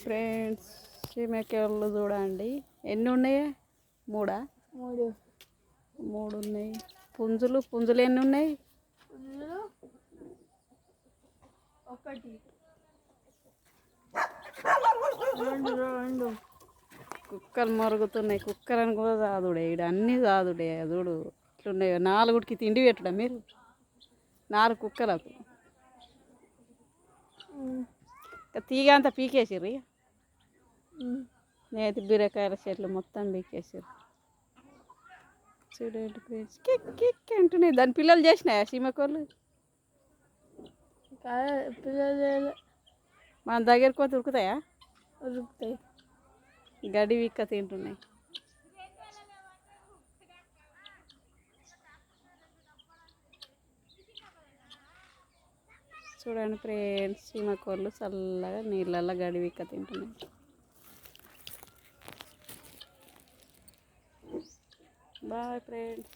Friends చీమకేళ్ళు చూడండి. ఎన్ని ఉన్నాయి? మూడు ఉన్నాయి. పుంజులు ఎన్ని ఉన్నాయి? ఒకటి, కుక్కలు మరుగుతున్నాయి. కుక్కలను కూడా చాదుడే, ఇక్కడ అన్నీ చాదుడే. చూడు ఇట్లున్నాయో. 4కి తిండి పెట్టుడా మీరు? 4 కుక్కలకు తీగ అంతా పీకేసిర్రు. నేతి బీరకాయల చెట్లు మొత్తం పీకేసిర్రు. చూడండి ఫ్రెండ్స్, కిక్ కిక్ అంటున్నాయి. దాని పిల్లలు చేసినాయా చీమకోళ్ళు? పిల్లలు మన దగ్గరకు పోతే ఉరుకుతాయా? ఉరుకుతాయి. గడి విక్క తింటున్నాయి. చూడండి ఫ్రెండ్స్, చీమకోళ్ళు చల్లగా నీళ్ళల్లో గడి విక్క తింటున్నాయి. Boy friends.